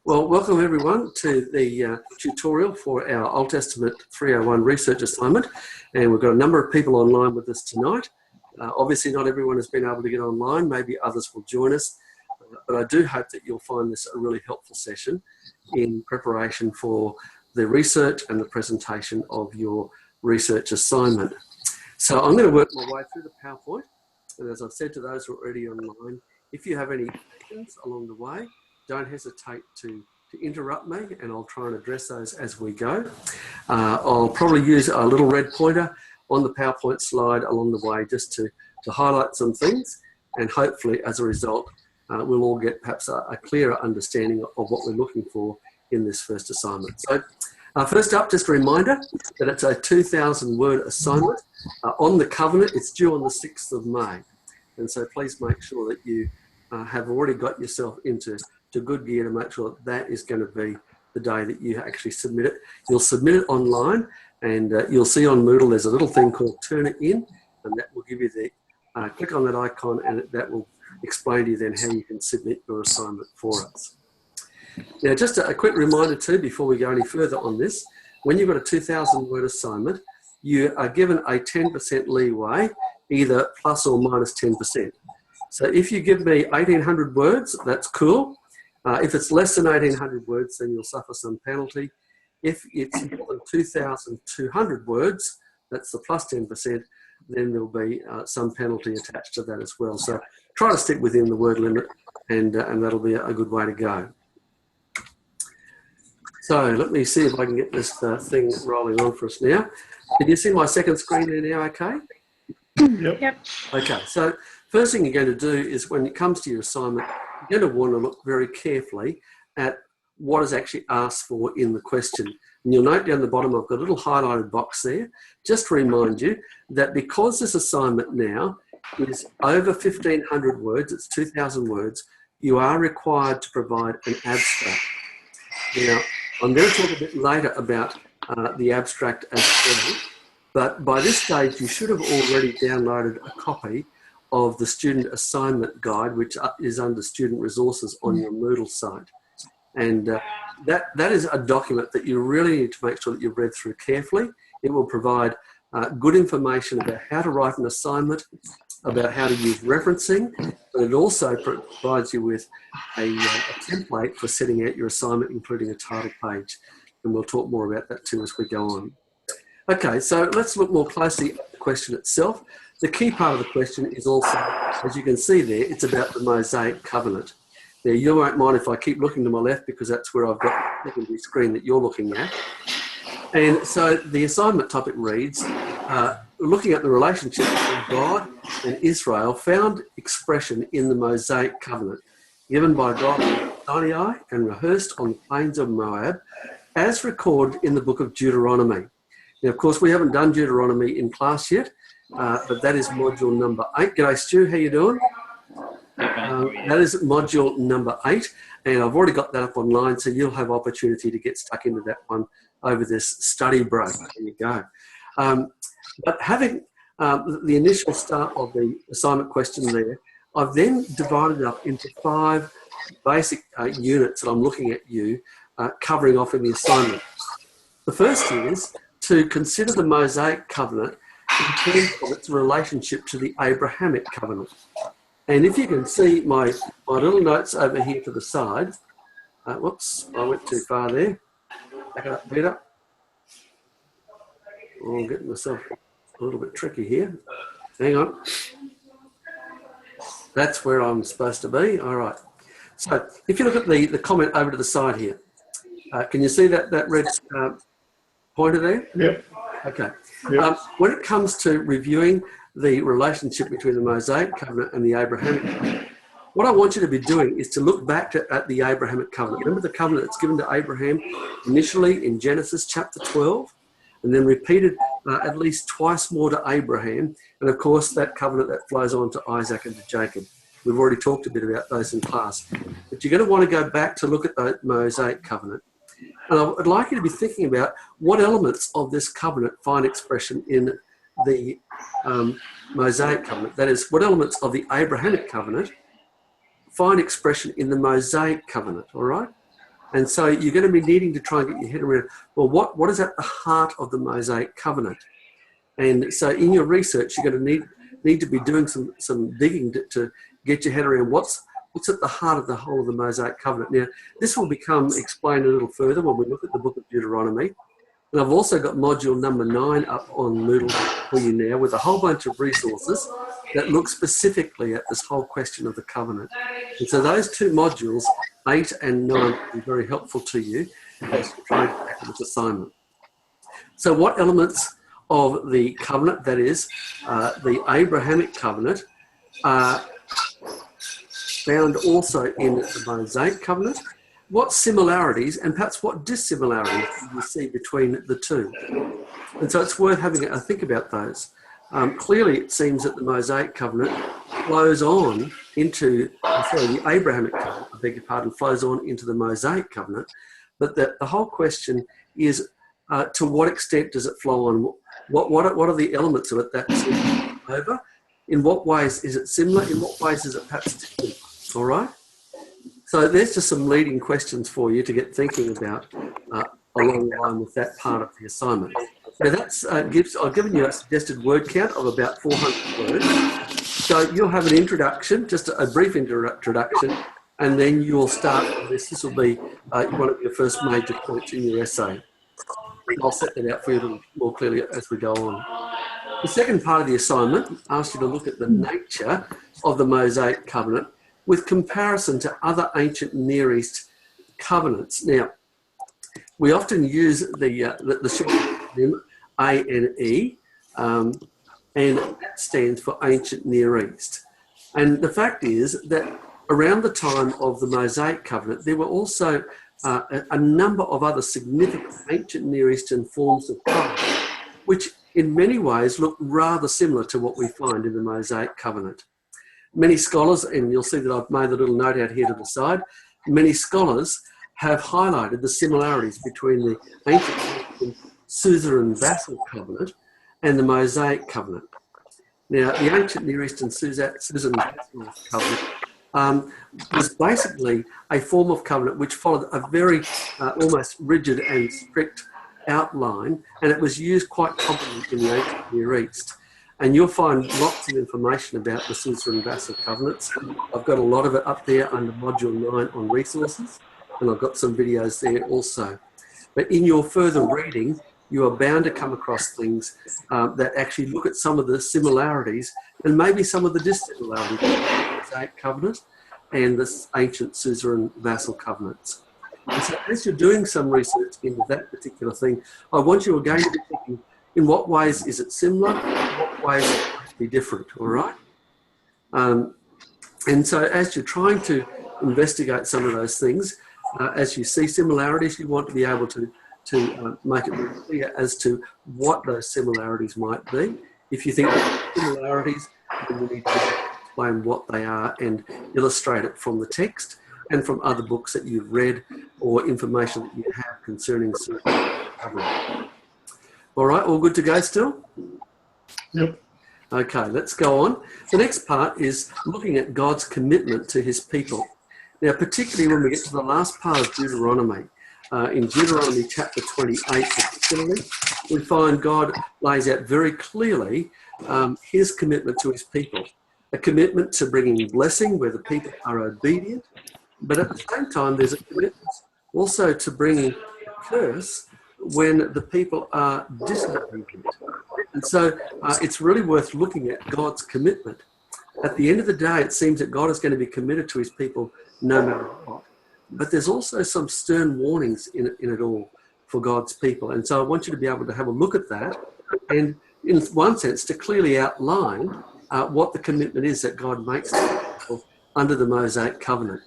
Well, welcome everyone to the tutorial for our Old Testament 301 research assignment. And we've got a number of people online with us tonight. Obviously not everyone has been able to get online, maybe others will join us. But I do hope that you'll find this a really helpful session in preparation for the research and the presentation of your research assignment. So I'm going to work my way through the PowerPoint. And as I've said to those who are already online, if you have any questions along the way, don't hesitate to interrupt me and I'll try and address those as we go. I'll probably use a little red pointer on the PowerPoint slide along the way just to highlight some things, and hopefully as a result we'll all get perhaps a clearer understanding of what we're looking for in this first assignment. So first up, just a reminder that it's a 2,000 word assignment on the covenant. It's due on the 6th of May, and so please make sure that you have already got yourself into good gear to make sure that is going to be the day that you actually submit it. You'll submit it online, and you'll see on Moodle there's a little thing called Turnitin, and that will give you the click on that icon, and that will explain to you then how you can submit your assignment for us. Now, just a quick reminder too, before we go any further on this, when you've got a 2,000 word assignment, you are given a 10% leeway, either plus or minus 10%. So if you give me 1,800 words, that's cool. If it's less than 1,800 words, then you'll suffer some penalty. If it's more than 2,200 words, that's the plus 10%, then there'll be some penalty attached to that as well. So try to stick within the word limit, and that'll be a good way to go. So let me see if I can get this thing rolling on for us now. Can you see my second screen there now, okay? Yep. Okay, so first thing you're going to do is, when it comes to your assignment, you're going to want to look very carefully at what is actually asked for in the question. And you'll note down the bottom, I've got a little highlighted box there, just to remind you that because this assignment now is over 1,500 words, it's 2,000 words, you are required to provide an abstract. Now, I'm going to talk a bit later about the abstract as well, but by this stage you should have already downloaded a copy of the student assignment guide, which is under student resources on your Moodle site. And that is a document that you really need to make sure that you've read through carefully. It will provide good information about how to write an assignment, about how to use referencing, but it also provides you with a template for setting out your assignment, including a title page. And we'll talk more about that too as we go on. Okay, so let's look more closely at the question itself. The key part of the question is also, as you can see there, it's about the Mosaic Covenant. Now, you won't mind if I keep looking to my left, because that's where I've got the secondary screen that you're looking at. And so the assignment topic reads, looking at the relationship between God and Israel, found expression in the Mosaic Covenant, given by God at Sinai and rehearsed on the plains of Moab, as recorded in the book of Deuteronomy. Now, of course, we haven't done Deuteronomy in class yet, but that is module number 8. G'day, Stu, how you doing? That is module number 8, and I've already got that up online, so you'll have opportunity to get stuck into that one over this study break. There you go. But having the initial start of the assignment question there, I've then divided it up into 5 basic units that I'm looking at you covering off in the assignment. The first is to consider the Mosaic Covenant in terms of its relationship to the Abrahamic Covenant. And if you can see my little notes over here to the side, whoops, I went too far there. Back it up, Peter. Oh, I'm getting myself a little bit tricky here. Hang on. That's where I'm supposed to be. All right. So if you look at the comment over to the side here, can you see that red pointer there? Yep. Okay. Yep. When it comes to reviewing the relationship between the Mosaic Covenant and the Abrahamic Covenant, what I want you to be doing is to look back at the Abrahamic Covenant. Remember the covenant that's given to Abraham initially in Genesis chapter 12, and then repeated at least twice more to Abraham, and of course that covenant that flows on to Isaac and to Jacob. We've already talked a bit about those in class. But you're going to want to go back to look at the Mosaic Covenant. And I'd like you to be thinking about what elements of this covenant find expression in the Mosaic Covenant. That is, what elements of the Abrahamic Covenant find expression in the Mosaic Covenant, all right? And so you're going to be needing to try and get your head around, well, what is at the heart of the Mosaic covenant? And so in your research, you're going to need to be doing some digging to get your head around what's at the heart of the whole of the Mosaic covenant. Now, this will become explained a little further when we look at the book of Deuteronomy. And I've also got module number 9 up on Moodle for you now with a whole bunch of resources that look specifically at this whole question of the covenant. And so those 2 modules, 8 and 9, will be very helpful to you as you try to tackle this assignment. So what elements of the covenant, that is the Abrahamic covenant, are found also in the Mosaic covenant? What similarities and perhaps what dissimilarities do you see between the 2? And so it's worth having a think about those. Clearly, it seems that the Mosaic covenant flows on into, the Abrahamic covenant, I beg your pardon, flows on into the Mosaic covenant. But the whole question is, to what extent does it flow on? What are the elements of it that's over? In what ways is it similar? In what ways is it perhaps different? All right? So there's just some leading questions for you to get thinking about along the line with that part of the assignment. So that's I've given you a suggested word count of about 400 words. So you'll have an introduction, just a brief introduction, and then you'll start with this. This will be one of your first major points in your essay. I'll set that out for you a little more clearly as we go on. The second part of the assignment asks you to look at the nature of the Mosaic covenant with comparison to other ancient Near East covenants. Now, we often use the short acronym ANE, and that stands for Ancient Near East. And the fact is that around the time of the Mosaic covenant, there were also a number of other significant ancient Near Eastern forms of covenant, which in many ways look rather similar to what we find in the Mosaic covenant. Many scholars, and you'll see that I've made a little note out here to the side, many scholars have highlighted the similarities between the ancient suzerain vassal covenant and the Mosaic covenant. Now, the ancient Near Eastern suzerain vassal covenant was basically a form of covenant which followed a very almost rigid and strict outline, and it was used quite commonly in the ancient Near East. And you'll find lots of information about the suzerain vassal covenants. I've got a lot of it up there under module 9 on resources, and I've got some videos there also. But in your further reading, you are bound to come across things that actually look at some of the similarities and maybe some of the dissimilarities between the Mosaic covenant and the ancient suzerain vassal covenants. And so as you're doing some research into that particular thing, I want you again to be thinking, in what ways is it similar? In what ways it might be different, all right? And so as you're trying to investigate some of those things, as you see similarities, you want to be able to make it very clear as to what those similarities might be. If you think similarities, then you need to explain what they are and illustrate it from the text and from other books that you've read or information that you have concerning certain covenant. All right, all good to go still? Yep. Okay, let's go on. The next part is looking at God's commitment to his people. Now, particularly when we get to the last part of Deuteronomy, in Deuteronomy chapter 28 particularly, we find God lays out very clearly his commitment to his people, a commitment to bringing blessing where the people are obedient, but at the same time there's a commitment also to bringing curse when the people are disobedient. And so it's really worth looking at God's commitment. At the end of the day, it seems that God is going to be committed to his people no matter what. But there's also some stern warnings in it all for God's people. And so I want you to be able to have a look at that and, in one sense, to clearly outline what the commitment is that God makes to people under the Mosaic covenant.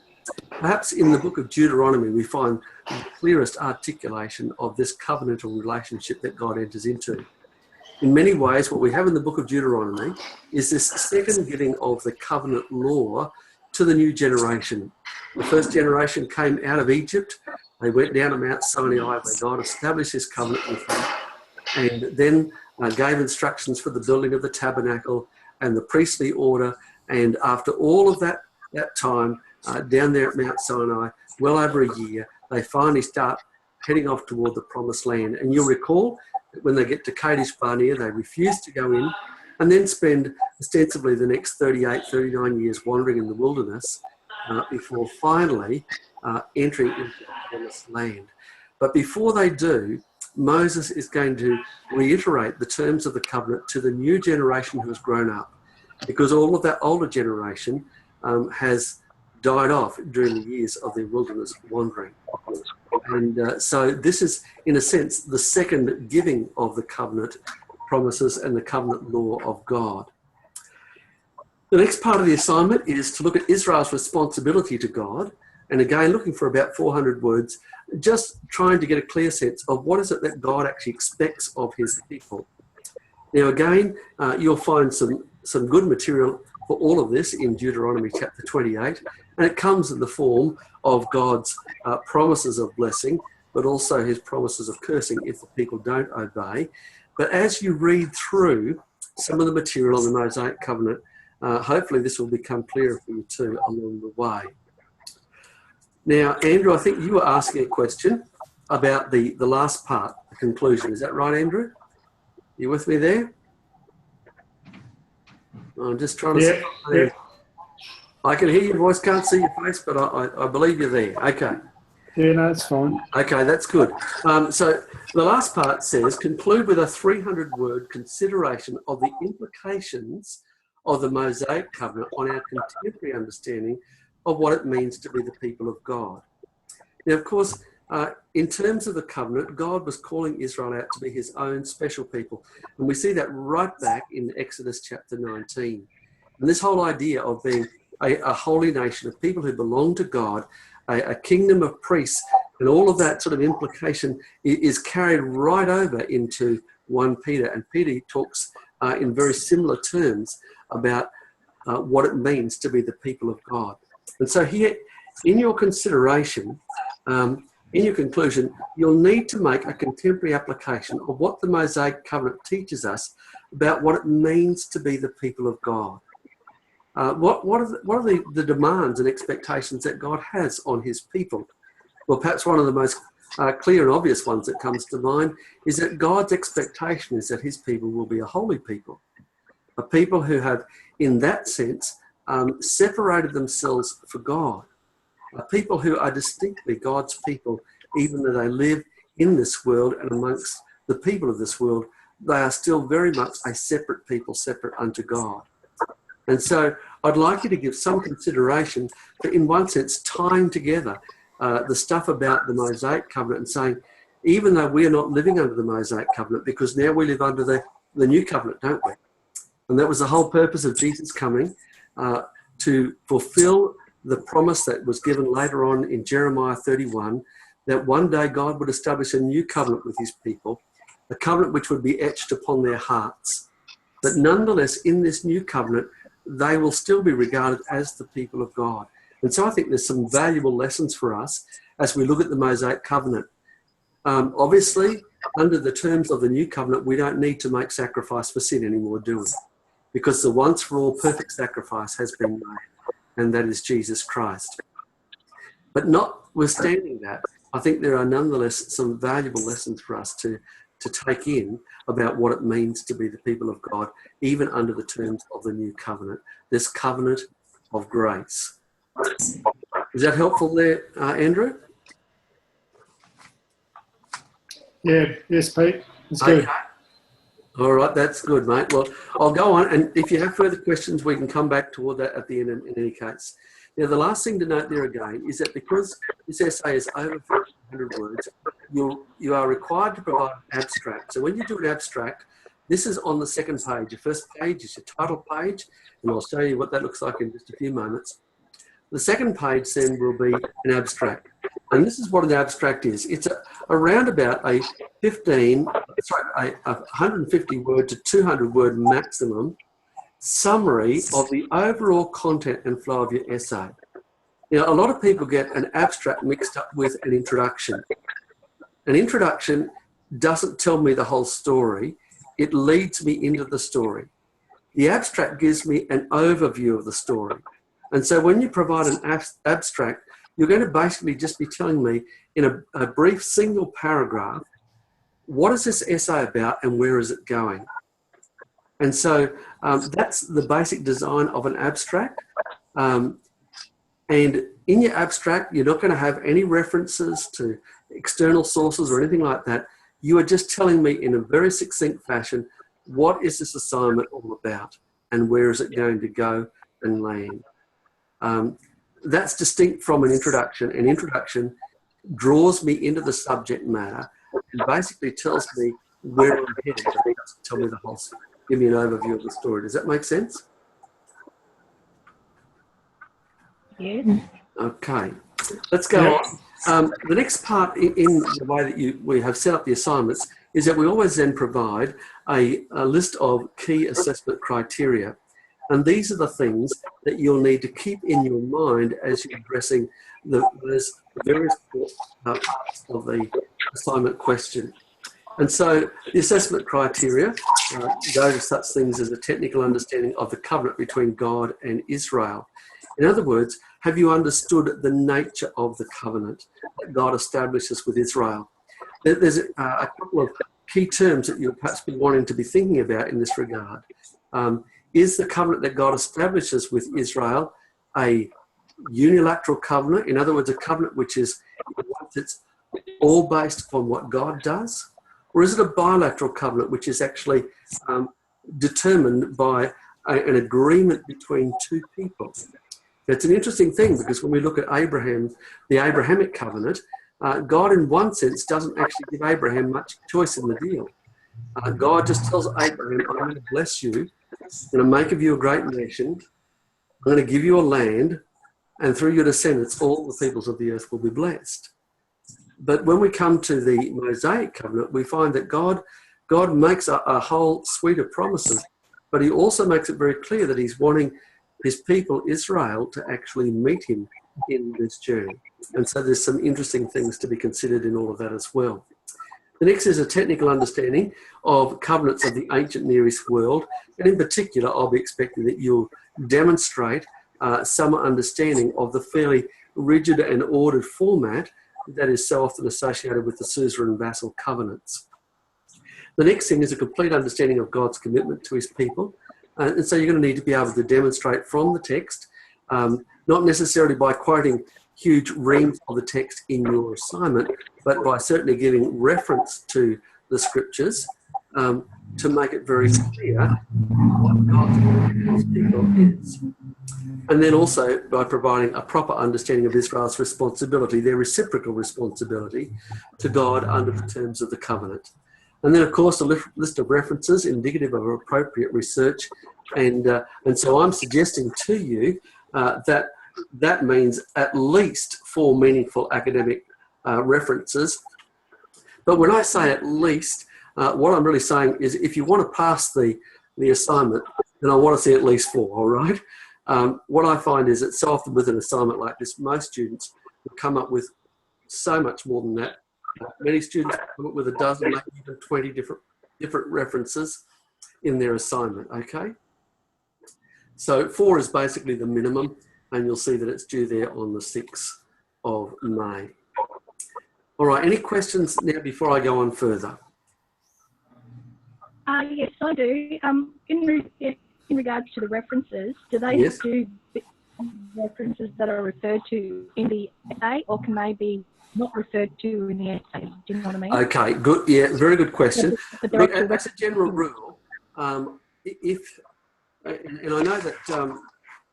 Perhaps in the book of Deuteronomy, we find the clearest articulation of this covenantal relationship that God enters into. In many ways, what we have in the book of Deuteronomy is this second giving of the covenant law to the new generation. The first generation came out of Egypt. They went down to Mount Sinai where God established his covenant with them and then gave instructions for the building of the tabernacle and the priestly order. And after all of that time, down there at Mount Sinai, well over a year. They finally start heading off toward the promised land. And you'll recall that when they get to Kadesh Barnea, they refuse to go in and then spend ostensibly the next 38, 39 years wandering in the wilderness before finally entering into the promised land. But before they do, Moses is going to reiterate the terms of the covenant to the new generation who has grown up, because all of that older generation has died off during the years of their wilderness wandering. And so this is, in a sense, the second giving of the covenant promises and the covenant law of God. The next part of the assignment is to look at Israel's responsibility to God, and again looking for about 400 words, just trying to get a clear sense of what is it that God actually expects of his people. Now again, you'll find some good material for all of this in Deuteronomy chapter 28, and it comes in the form of God's promises of blessing, but also his promises of cursing if the people don't obey. But as you read through some of the material on the Mosaic covenant, hopefully this will become clearer for you too along the way. Now, Andrew, I think you were asking a question about the last part, the conclusion. Is that right, Andrew? You with me there? I'm just trying to... Yeah. I can hear your voice, can't see your face, but I believe you're there. Okay. Yeah, no, it's fine. Okay, that's good. So the last part says, conclude with a 300-word consideration of the implications of the Mosaic covenant on our contemporary understanding of what it means to be the people of God. Now, of course, in terms of the covenant, God was calling Israel out to be his own special people. And we see that right back in Exodus chapter 19. And this whole idea of being a holy nation of people who belong to God, a kingdom of priests, and all of that sort of implication is carried right over into 1 Peter. And Peter talks in very similar terms about what it means to be the people of God. And so here, in your consideration, in your conclusion, you'll need to make a contemporary application of what the Mosaic covenant teaches us about what it means to be the people of God. What are the demands and expectations that God has on his people? Well, perhaps one of the most clear and obvious ones that comes to mind is that God's expectation is that his people will be a holy people, a people who have, in that sense, separated themselves for God, a people who are distinctly God's people, even though they live in this world and amongst the people of this world, they are still very much a separate people, separate unto God. And so I'd like you to give some consideration for, in one sense, tying together the stuff about the Mosaic covenant and saying, even though we are not living under the Mosaic covenant, because now we live under the new covenant, don't we? And that was the whole purpose of Jesus coming, to fulfill the promise that was given later on in Jeremiah 31, that one day God would establish a new covenant with his people, a covenant which would be etched upon their hearts. But nonetheless, in this new covenant, they will still be regarded as the people of God. And so I think there's some valuable lessons for us as we look at the Mosaic covenant. Obviously, under the terms of the new covenant, we don't need to make sacrifice for sin anymore, do we? Because the once for all perfect sacrifice has been made, and that is Jesus Christ. But notwithstanding that, I think there are nonetheless some valuable lessons for us to take in about what it means to be the people of God, even under the terms of the new covenant, this covenant of grace. Is that helpful there, Andrew? Yeah, yes, Pete. That's good. Okay. All right, that's good, mate. Well, I'll go on, and if you have further questions, we can come back toward that at the end in any case. Now, the last thing to note there again is that because this essay is over 1,500 words, you are required to provide an abstract. So when you do an abstract, this is on the second page. Your first page is your title page, and I'll show you what that looks like in just a few moments. The second page then will be an abstract. And this is what an abstract is. It's around about a 150 word to 200 word maximum summary of the overall content and flow of your essay. Now, a lot of people get an abstract mixed up with an introduction. An introduction doesn't tell me the whole story. It leads me into the story. The abstract gives me an overview of the story. And so when you provide an abstract, you're going to basically just be telling me in a brief single paragraph, what is this essay about and where is it going? And so that's the basic design of an abstract. And in your abstract, you're not going to have any references to external sources or anything like that. You are just telling me in a very succinct fashion, what is this assignment all about and where is it going to go and land? That's distinct from an introduction. An introduction draws me into the subject matter and basically tells me where I'm headed. It doesn't tell me the whole story. Give me an overview of the story. Does that make sense? Yeah. Okay, let's go on. The next part in the way that we have set up the assignments is that we always then provide a list of key assessment criteria. And these are the things that you'll need to keep in your mind as you're addressing those various parts of the assignment question. And so the assessment criteria go to such things as a technical understanding of the covenant between God and Israel. In other words, have you understood the nature of the covenant that God establishes with Israel? There's a couple of key terms that you'll perhaps be wanting to be thinking about in this regard. Is the covenant that God establishes with Israel a unilateral covenant? In other words, a covenant which is it's all based upon what God does? Or is it a bilateral covenant which is actually determined by an agreement between two people? It's an interesting thing because when we look at Abraham, the Abrahamic covenant, God in one sense doesn't actually give Abraham much choice in the deal. God just tells Abraham, I'm going to bless you, I'm going to make of you a great nation, I'm going to give you a land, and through your descendants all the peoples of the earth will be blessed. But when we come to the Mosaic covenant, we find that God makes a whole suite of promises, but he also makes it very clear that he's wanting his people, Israel, to actually meet him in this journey. And so there's some interesting things to be considered in all of that as well. The next is a technical understanding of covenants of the ancient Near East world. And in particular, I'll be expecting that you'll demonstrate some understanding of the fairly rigid and ordered format that is so often associated with the suzerain and vassal covenants. The next thing is a complete understanding of God's commitment to his people. And so you're going to need to be able to demonstrate from the text, not necessarily by quoting huge reams of the text in your assignment, but by certainly giving reference to the scriptures to make it very clear what God's commitment to his people is. And then also by providing a proper understanding of Israel's responsibility, their reciprocal responsibility to God under the terms of the covenant. And then, of course, a list of references indicative of appropriate research. And so I'm suggesting to you that means at least 4 meaningful academic references. But when I say at least, what I'm really saying is if you want to pass the assignment, then I want to see at least 4, all right? What I find is that so often with an assignment like this, most students will come up with so much more than that. Many students come up with a dozen, maybe even 20 different references in their assignment, okay? So 4 is basically the minimum, and you'll see that it's due there on the 6th of May. All right, any questions now before I go on further? Yes, I do. In regards to the references, do they Yes. do references that are referred to in the essay, or can they be not referred to in the essay? Do you know what I mean? Okay, good. Yeah, very good question. But they're Look, actual as a general rule, and I know that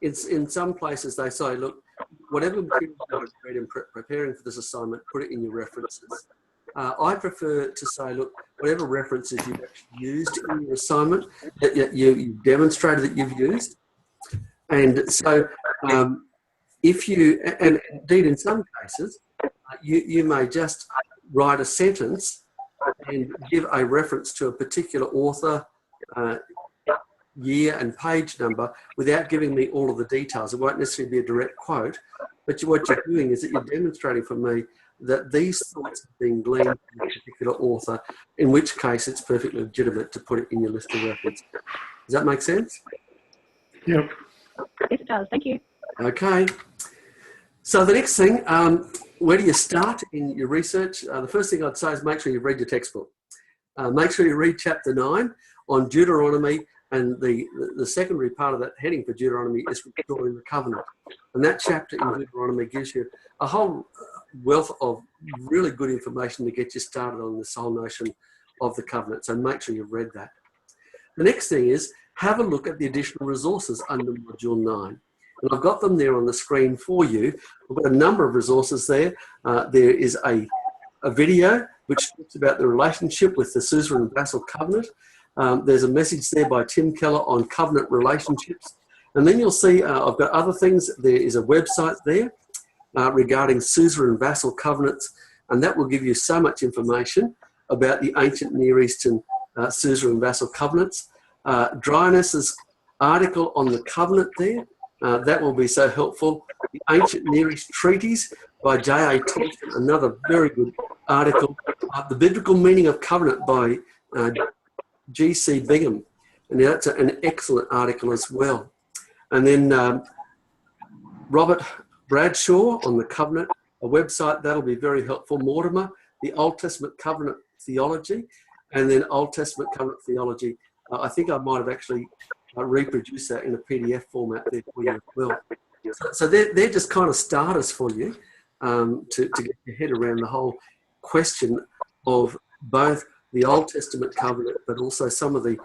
in some places they say, look, whatever material you've read in preparing for this assignment, put it in your references. I prefer to say, look, whatever references you've actually used in your assignment, that you've demonstrated that you've used. And so if you, and indeed in some cases, you may just write a sentence and give a reference to a particular author, year and page number without giving me all of the details. It won't necessarily be a direct quote, but what you're doing is that you're demonstrating for me that these thoughts are being gleaned from a particular author, in which case it's perfectly legitimate to put it in your list of references. Does that make sense? Yep. Yes, it does. Thank you. Okay. So the next thing, where do you start in your research? The first thing I'd say is make sure you read your textbook. Make sure you read chapter 9 on Deuteronomy, and the secondary part of that heading for Deuteronomy is restoring the covenant. And that chapter in Deuteronomy gives you a whole wealth of really good information to get you started on this whole notion of the covenant. So make sure you've read that. The next thing is have a look at the additional resources under Module 9. And I've got them there on the screen for you. We've got a number of resources there. There is a video which talks about the relationship with the suzerain and vassal covenant. There's a message there by Tim Keller on covenant relationships. And then you'll see I've got other things. There is a website there regarding suzerain and vassal covenants, and that will give you so much information about the ancient Near Eastern suzerain and vassal covenants. Dryness's article on the covenant there, that will be so helpful. The Ancient Near East Treaties by J.A. Thompson, another very good article. The Biblical Meaning of Covenant by G.C. Bingham, and that's an excellent article as well. And then Robert Bradshaw on the covenant, a website that'll be very helpful. Mortimer, the Old Testament Covenant Theology, and then Old Testament Covenant Theology. I think I might have actually reproduced that in a PDF format there for you as well. So they're just kind of starters for you to get your head around the whole question of both the Old Testament covenant, but also some of the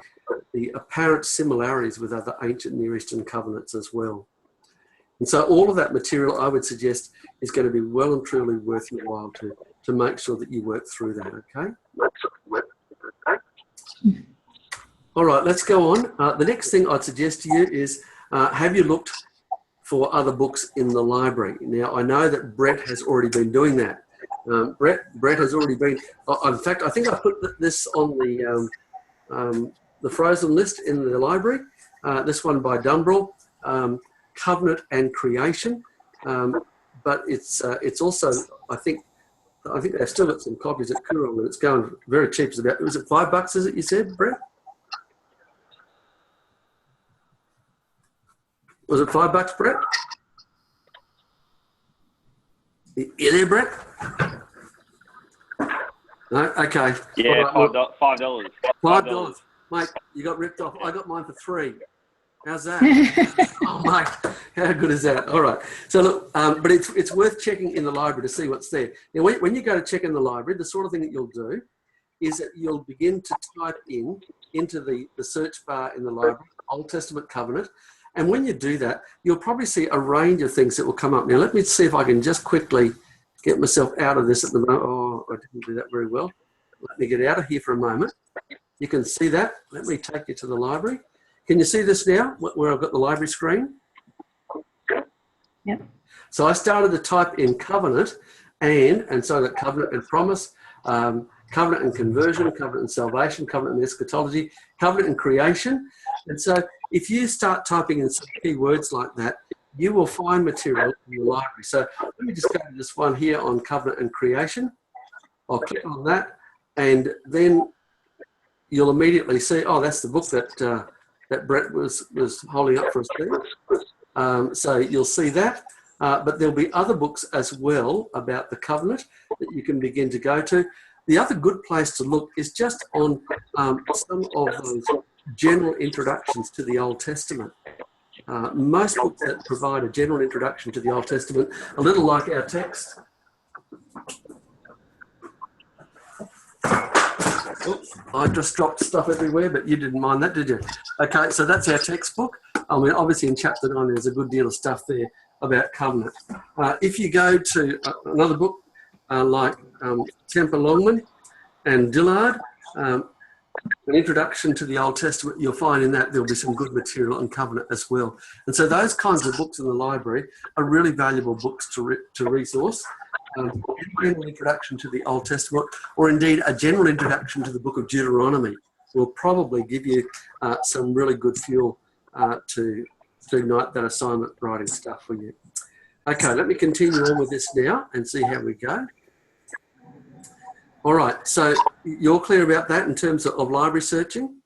apparent similarities with other ancient Near Eastern covenants as well. And so all of that material, I would suggest, is going to be well and truly worth your while to make sure that you work through that, okay? All right, let's go on. The next thing I'd suggest to you is, have you looked for other books in the library? Now, I know that Brett has already been doing that. Brett has already been, in fact, I think I put this on the frozen list in the library, this one by Dumbrell, Covenant and Creation, but it's also, I think they've still got some copies at Koorong, and it's going very cheap. It's about, was it $5, is it, you said, Brett? Was it $5, Brett? You there, Brett? No? Okay. Yeah, right, $5. $5. Mate, you got ripped off. I got mine for $3. How's that? Oh, mate, how good is that? All right. So, look, but it's worth checking in the library to see what's there. Now, when you go to check in the library, the sort of thing that you'll do is that you'll begin to type into the search bar in the library, Old Testament Covenant. And when you do that, you'll probably see a range of things that will come up. Now, let me see if I can just quickly get myself out of this at the moment. Oh, I didn't do that very well. Let me get out of here for a moment. You can see that. Let me take you to the library. Can you see this now, where I've got the library screen? Yep. So I started to type in covenant, and so that covenant and promise, covenant and conversion, covenant and salvation, covenant and eschatology, covenant and creation. And so if you start typing in some key words like that, you will find material in the library. So let me just go to this one here on covenant and creation. I'll click on that, and then you'll immediately see, oh, that's the book that Brett was holding up for us there. So you'll see that. But there'll be other books as well about the covenant that you can begin to go to. The other good place to look is just on some of those general introductions to the Old Testament. Most books that provide a general introduction to the Old Testament, a little like our text. Oops, I just dropped stuff everywhere, but you didn't mind that, did you? Okay, so that's our textbook. I mean, obviously in chapter 9, there's a good deal of stuff there about covenant. If you go to another book like Temple Longman and Dillard, an introduction to the Old Testament, you'll find in that there'll be some good material on covenant as well. And so those kinds of books in the library are really valuable books to resource. A general introduction to the Old Testament, or indeed a general introduction to the book of Deuteronomy, will probably give you some really good fuel to ignite that assignment writing stuff for you. Okay, let me continue on with this now and see how we go. All right, so you're clear about that in terms of library searching.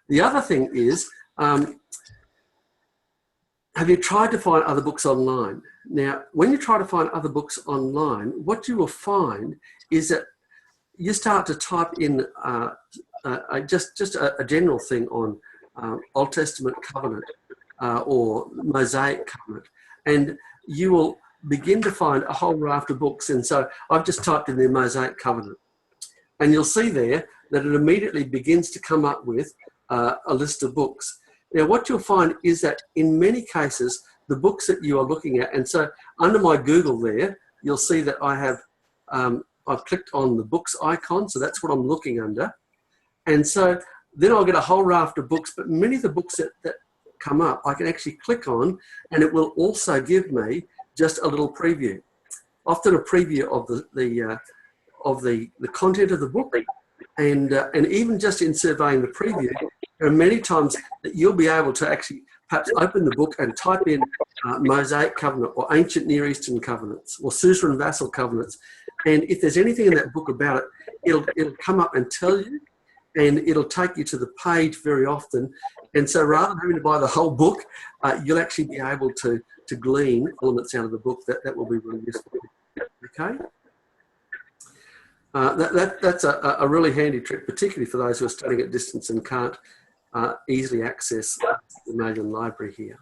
The other thing is, have you tried to find other books online? Now, when you try to find other books online, what you will find is that you start to type in just a general thing on Old Testament covenant or Mosaic covenant, and you will begin to find a whole raft of books. And so I've just typed in the Mosaic covenant, and you'll see there that it immediately begins to come up with a list of books. Now, what you'll find is that in many cases, the books that you are looking at, and so under my Google there, you'll see that I have, I've clicked on the books icon, so that's what I'm looking under. And so then I'll get a whole raft of books, but many of the books that come up, I can actually click on, and it will also give me just a little preview. Often a preview of the content of the book, and even just in surveying the preview, there are many times that you'll be able to actually perhaps open the book and type in Mosaic covenant or ancient Near Eastern covenants or suzerain vassal covenants, and if there's anything in that book about it, it'll come up and tell you, and it'll take you to the page very often. And so rather than having to buy the whole book, you'll actually be able to glean elements out of the book that will be really useful. Okay? That's a really handy trick, particularly for those who are studying at distance and can't easily access the Maven library here.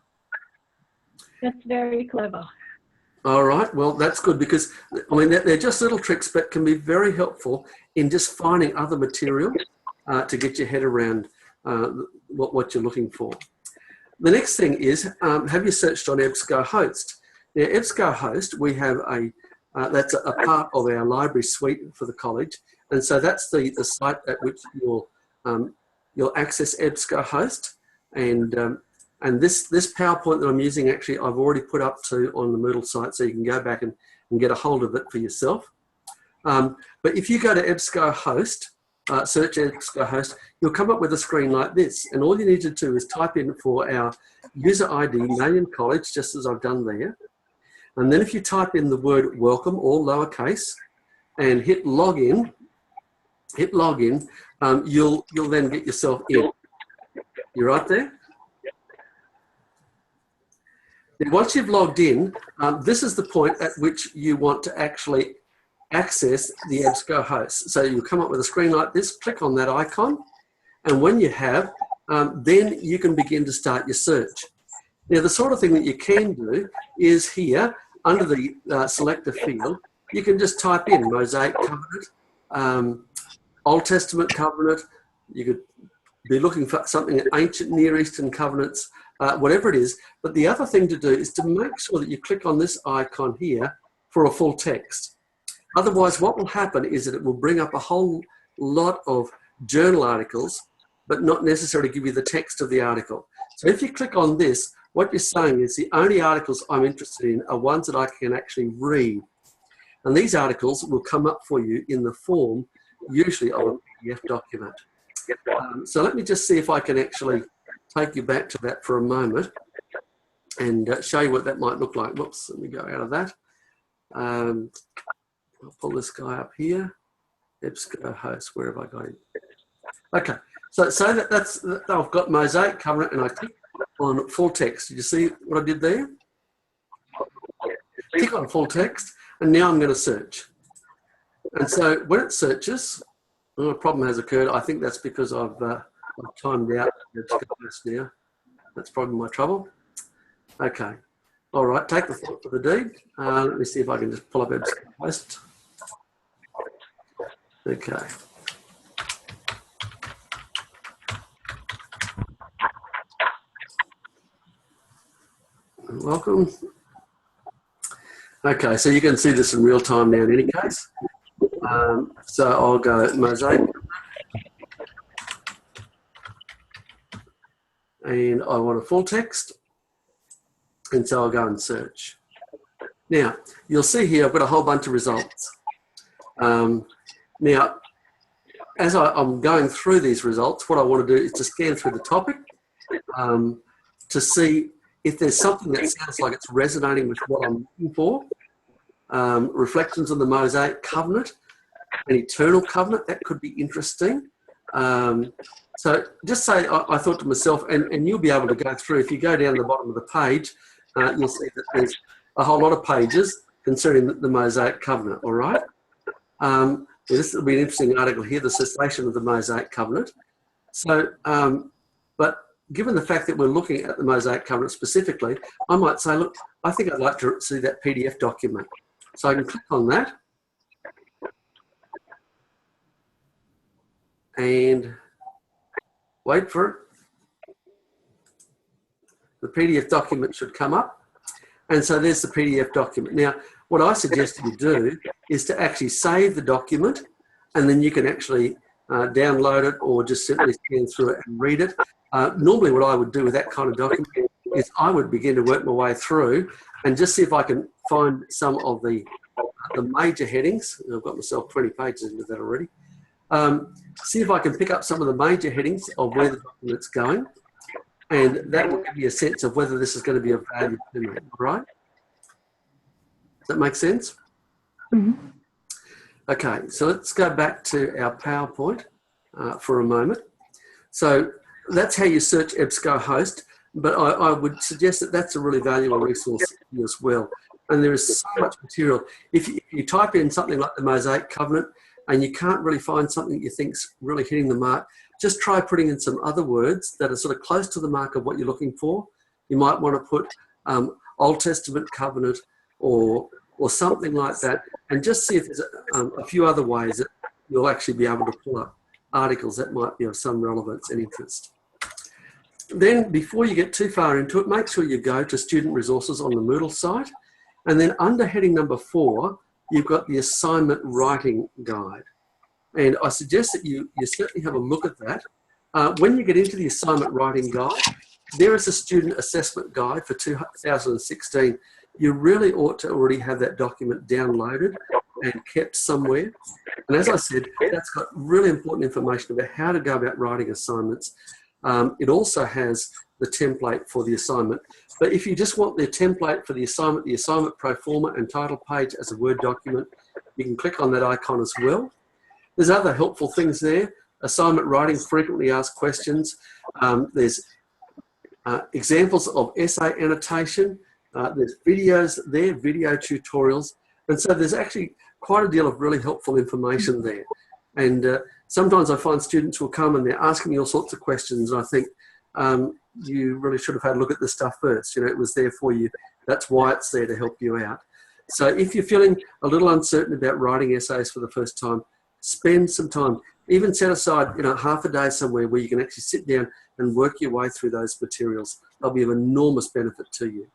That's very clever. All right, well, that's good, because, I mean, they're just little tricks, but can be very helpful in just finding other material to get your head around what you're looking for. The next thing is, have you searched on EBSCOhost? Now, EBSCOhost, we have that's a part of our library suite for the college, and so that's the site at which you'll access EBSCOhost, and this PowerPoint that I'm using, actually, I've already put up on the Moodle site, so you can go back and get a hold of it for yourself. But if you go to EBSCOhost, search EBSCOhost, you'll come up with a screen like this, and all you need to do is type in for our user ID, Malian College, just as I've done there. And then if you type in the word welcome, all lowercase, and hit login, you'll then get yourself in. You're right there? Now, once you've logged in, this is the point at which you want to actually access the EBSCOhost. So you'll come up with a screen like this, click on that icon, and when you have, then you can begin to start your search. Now, the sort of thing that you can do is here, under the selector field, you can just type in Mosaic covenant, Old Testament covenant. You could be looking for something at ancient Near Eastern covenants, whatever it is. But the other thing to do is to make sure that you click on this icon here for a full text. Otherwise, what will happen is that it will bring up a whole lot of journal articles, but not necessarily give you the text of the article. So if you click on this, what you're saying is the only articles I'm interested in are ones that I can actually read. And these articles will come up for you in the form, usually of a PDF document. So let me just see if I can actually take you back to that for a moment and show you what that might look like. Whoops, let me go out of that. I'll pull this guy up here. EBSCOhost, where have I got him? Okay, so that's I've got Mosaic covenant, and I click on full text. Did you see what I did there? Click on full text, and now I'm going to search. And so when it searches, a problem has occurred. I think that's because I've timed out EBSCOhost now. That's probably my trouble. Okay. All right, take the thought for the deed. Let me see if I can just pull up EBSCOhost. Okay. Welcome. Okay, so you can see this in real time now in any case. So I'll go Mosaic. And I want a full text. And so I'll go and search. Now, you'll see here I've got a whole bunch of results. Now, as I'm going through these results, what I want to do is to scan through the topic to see if there's something that sounds like it's resonating with what I'm looking for. Reflections on the Mosaic covenant, an eternal covenant, that could be interesting. So just say, I thought to myself, and you'll be able to go through, if you go down the bottom of the page, you'll see that there's a whole lot of pages concerning the Mosaic Covenant, all right? This will be an interesting article here, the cessation of the Mosaic Covenant. So, but given the fact that we're looking at the Mosaic Covenant specifically, I might say, look, I think I'd like to see that PDF document. So I can click on that. And wait for it. The PDF document should come up. And so there's the PDF document. Now, what I suggest you do is to actually save the document, and then you can actually download it or just simply scan through it and read it. Normally what I would do with that kind of document is I would begin to work my way through and just see if I can find some of the major headings. I've got myself 20 pages into that already. See if I can pick up some of the major headings of where the document's going, and that will give you a sense of whether this is going to be of value to me, right? Does that make sense? Mm-hmm. Okay, so let's go back to our PowerPoint for a moment. So that's how you search EBSCOhost, but I would suggest that that's a really valuable resource for you as well. And there is so much material. If you type in something like the Mosaic Covenant and you can't really find something you think's really hitting the mark, just try putting in some other words that are sort of close to the mark of what you're looking for. You might want to put Old Testament covenant or something like that, and just see if there's a few other ways that you'll actually be able to pull up articles that might be of some relevance and interest. Then, before you get too far into it, make sure you go to Student Resources on the Moodle site, and then under heading number 4, you've got the Assignment Writing Guide. And I suggest that you certainly have a look at that. When you get into the Assignment Writing Guide, there is a Student Assessment Guide for 2016. You really ought to already have that document downloaded and kept somewhere. And as I said, that's got really important information about how to go about writing assignments. It also has the template for the assignment. But if you just want the template for the assignment pro forma and title page as a Word document, you can click on that icon as well. There's other helpful things there. Assignment writing, frequently asked questions. There's examples of essay annotation. There's videos there, video tutorials. And so there's actually quite a deal of really helpful information there. And sometimes I find students will come and they're asking me all sorts of questions, and I think you really should have had a look at this stuff first. You know, it was there for you. That's why it's there, to help you out. So if you're feeling a little uncertain about writing essays for the first time, spend some time. Even set aside, half a day somewhere where you can actually sit down and work your way through those materials. They'll be of enormous benefit to you.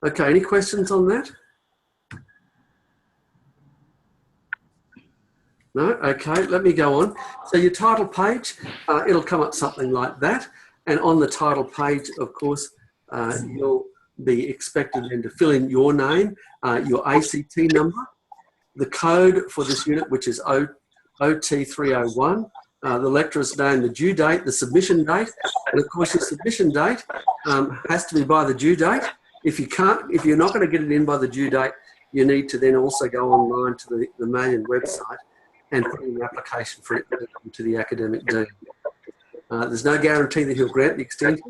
Okay, any questions on that? No? Okay, let me go on. So your title page, it'll come up something like that. And on the title page, of course, you'll be expected then to fill in your name, your ACT number, the code for this unit, which is OT301, the lecturer's name, the due date, the submission date, and of course your submission date has to be by the due date. If you're not going to get it in by the due date, you need to then also go online to the Malyon website and put in an application for it to the academic dean. There's no guarantee that he'll grant the extension,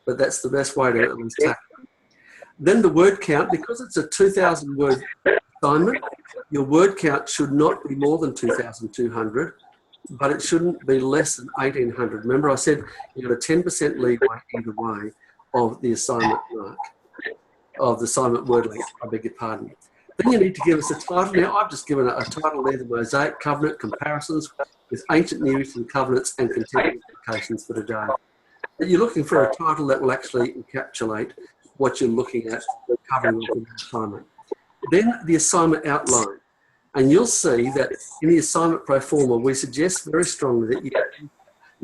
but that's the best way to at least tackle it. Then the word count, because it's a 2,000 word assignment, your word count should not be more than 2,200, but it shouldn't be less than 1,800. Remember I said you've got a 10% leeway either way of the assignment mark, of the assignment word length, I beg your pardon. Then you need to give us a title. Now, I've just given a title there, the Mosaic Covenant, Comparisons with Ancient Near Eastern Covenants and Contemporary Implications for Today. But you're looking for a title that will actually encapsulate what you're looking at covering within the assignment. Then the assignment outline. And you'll see that in the assignment pro forma, we suggest very strongly that you have a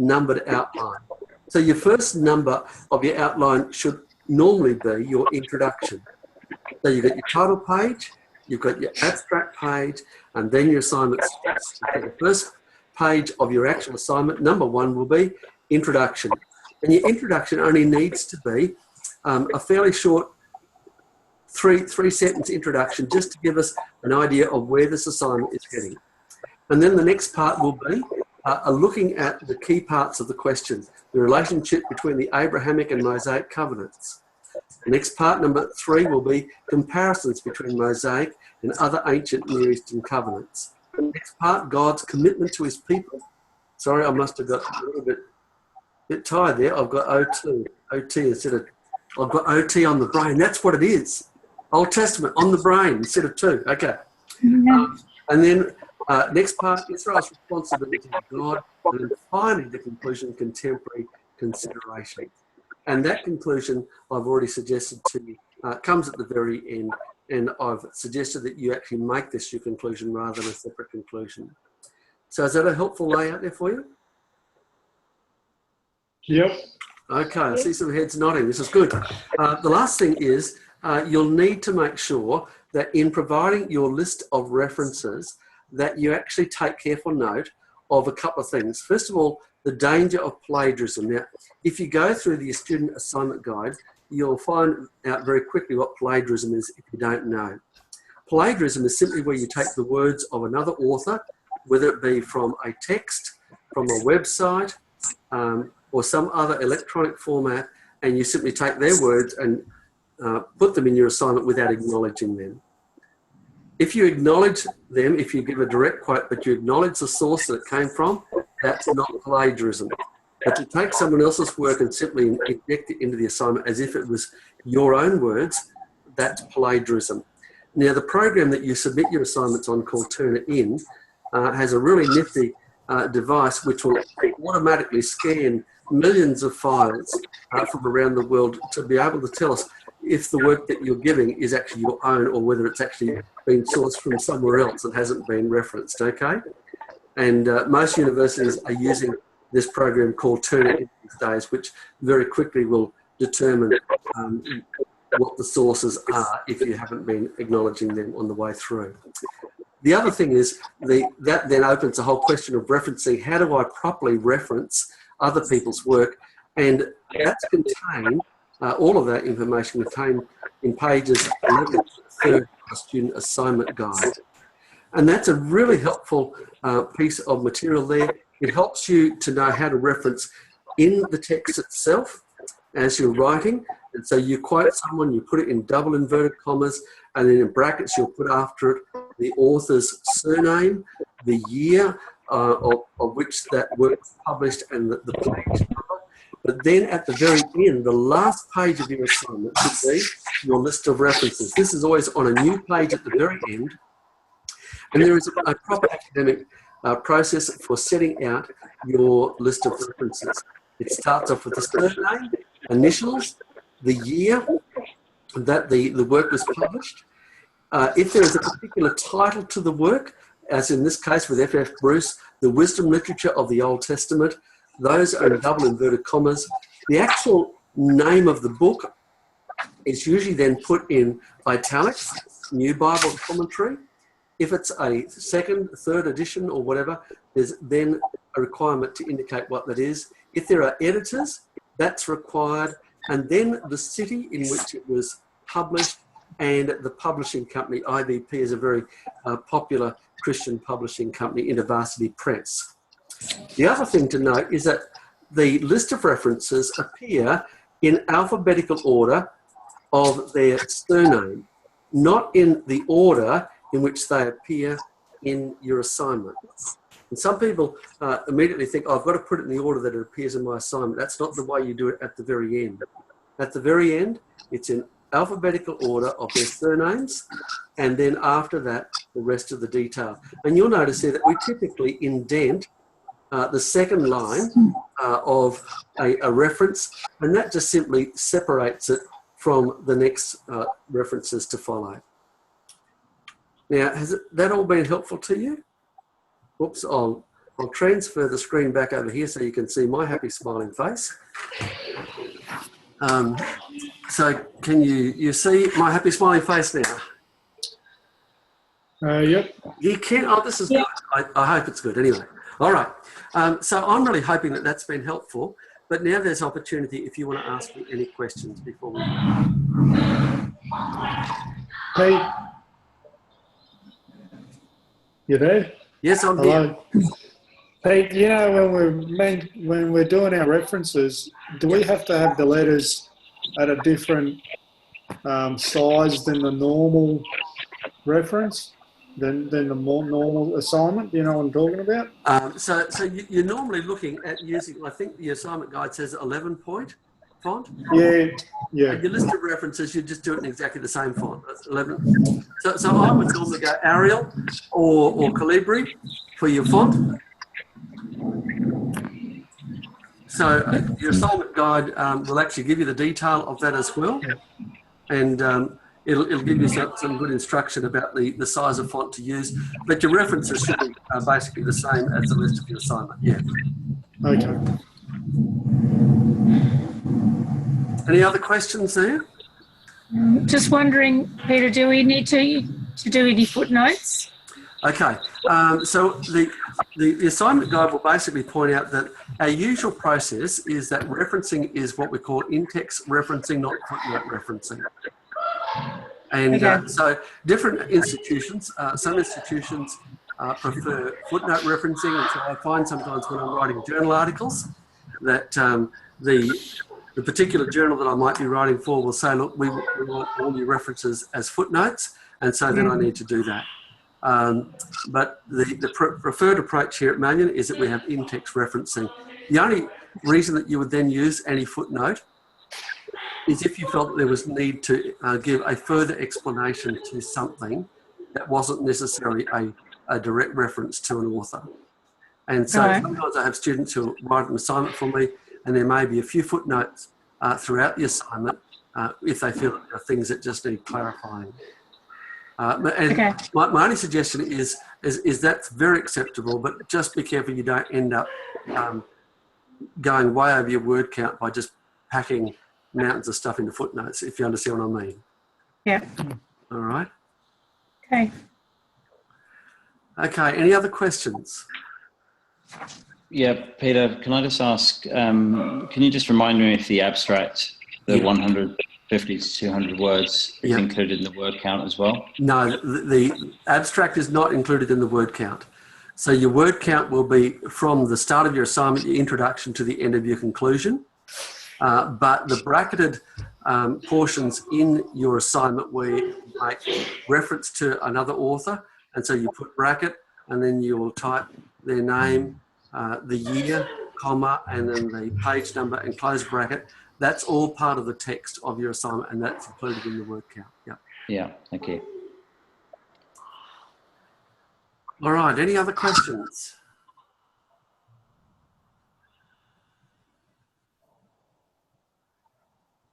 numbered outline. So your first number of your outline should normally be your introduction. So you've got your title page, you've got your abstract page, and then your assignment steps. Okay, the first page of your actual assignment, number 1, will be introduction. And your introduction only needs to be a fairly short three-sentence introduction, just to give us an idea of where this assignment is heading. And then the next part will be are looking at the key parts of the question, the relationship between the Abrahamic and Mosaic covenants. The next part, number 3, will be comparisons between Mosaic and other ancient Near Eastern covenants. The next part, God's commitment to his people. Sorry, I must have got a little bit tired there. I've got OT instead of, I've got OT on the brain. That's what it is. Old Testament on the brain instead of 2. Okay. And then next part, Israel's responsibility to God. And then finally, the conclusion, contemporary consideration. And that conclusion, I've already suggested to you, comes at the very end. And I've suggested that you actually make this your conclusion rather than a separate conclusion. So is that a helpful layout there for you? Yep. Okay, I see some heads nodding. This is good. The last thing is you'll need to make sure that in providing your list of references that you actually take careful note of a couple of things. First of all, the danger of plagiarism. Now, if you go through the student assignment guide, you'll find out very quickly what plagiarism is if you don't know. Plagiarism is simply where you take the words of another author, whether it be from a text, from a website, or some other electronic format, and you simply take their words and put them in your assignment without acknowledging them. If you acknowledge them, if you give a direct quote, but you acknowledge the source that it came from, that's not plagiarism. But to take someone else's work and simply inject it into the assignment as if it was your own words, that's plagiarism. Now, the program that you submit your assignments on, called Turnitin, has a really nifty device which will automatically scan millions of files from around the world to be able to tell us if the work that you're giving is actually your own or whether it's actually been sourced from somewhere else and hasn't been referenced, okay? And most universities are using this program called Turnitin these days, which very quickly will determine what the sources are if you haven't been acknowledging them on the way through. The other thing is that then opens a whole question of referencing. How do I properly reference other people's work? And that's contained, all of that information contained in pages 11 to 3 of the student assignment guide. And that's a really helpful piece of material there. It helps you to know how to reference in the text itself as you're writing. And so you quote someone, you put it in double inverted commas, and then in brackets you'll put after it the author's surname, the year of which that work was published, and the page number. But then at the very end, the last page of your assignment should be your list of references. This is always on a new page at the very end. And there is a proper academic process for setting out your list of references. It starts off with the surname, initials, the year that the work was published. If there is a particular title to the work, as in this case with F.F. Bruce, the wisdom literature of the Old Testament, those are in double inverted commas. The actual name of the book is usually then put in italics, New Bible Commentary. If it's a second, third edition or whatever, there's then a requirement to indicate what that is. If there are editors, that's required. And then the city in which it was published and the publishing company. IVP is a very popular Christian publishing company, InterVarsity Press. The other thing to note is that the list of references appear in alphabetical order of their surname, not in the order in which they appear in your assignment. And some people immediately think, oh, I've got to put it in the order that it appears in my assignment. That's not the way you do it at the very end. At the very end, it's in alphabetical order of their surnames, and then after that, the rest of the detail. And you'll notice here that we typically indent the second line of a reference, and that just simply separates it from the next references to follow. Now, has that all been helpful to you? Whoops, I'll transfer the screen back over here so you can see my happy smiling face. So can you see my happy smiling face now? Yep. You can. Oh, this is good. I hope it's good anyway. All right. So I'm really hoping that that's been helpful. But now there's opportunity if you want to ask me any questions before we go. Pete, you there? Yes, I'm Hello. here. Pete, you know, when we're doing our references, do we have to have the letters at a different size than the normal reference, than the more normal assignment? You know what I'm talking about? So you're normally looking at using, I think the assignment guide says 11-point font. Yeah. And your list of references, you just do it in exactly the same font. That's 11. So I would normally go Arial or Calibri for your font. So your assignment guide will actually give you the detail of that as well. And it'll give you some good instruction about the size of font to use. But your references should be basically the same as the rest of your assignment. Yeah. Okay. Any other questions there? Just wondering, Peter, do we need to do any footnotes? Okay, so the assignment guide will basically point out that our usual process is that referencing is what we call in-text referencing, not footnote referencing. And Okay. so different institutions, some institutions prefer footnote referencing, and so I find sometimes when I'm writing journal articles that the particular journal that I might be writing for will say, look, we want all your references as footnotes, and so then I need to do that. But the preferred approach here at Malyon is that we have in-text referencing. The only reason that you would then use any footnote is if you felt there was need to give a further explanation to something that wasn't necessarily a direct reference to an author. And so sometimes I have students who write an assignment for me, and there may be a few footnotes throughout the assignment if they feel that there are things that just need clarifying. And my only suggestion is that's very acceptable, but just be careful you don't end up going way over your word count by just packing mountains of stuff into footnotes, if you understand what I mean. Yeah. All right. Okay. Okay, any other questions? Yeah, Peter, can I just ask, can you just remind me if the abstract, the 150 to 200 words, is included in the word count as well? No, the abstract is not included in the word count. So your word count will be from the start of your assignment, your introduction, to the end of your conclusion. But the bracketed portions in your assignment where you make reference to another author, and so you put bracket, and then you will type their name, the year, comma, and then the page number and close bracket. That's all part of the text of your assignment, and that's included in the word count. Yeah. Yeah, thank you. All right, any other questions?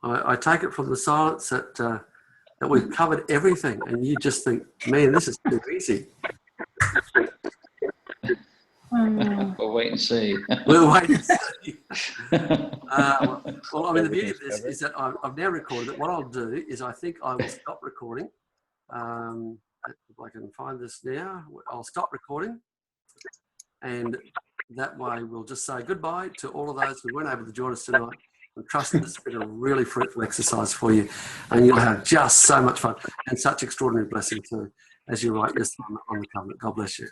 I take it from the silence that we've covered everything, and you just think, man, this is too easy. We'll wait and see. We'll wait and see. Well, I mean, the beauty of this is that I've now recorded it. What I'll do is I think I will stop recording. If I can find this now, I'll stop recording. And that way we'll just say goodbye to all of those who weren't able to join us tonight. I'm trusting this has been a really fruitful exercise for you. And you'll have just so much fun and such extraordinary blessing too as you write your assignment on the covenant. God bless you.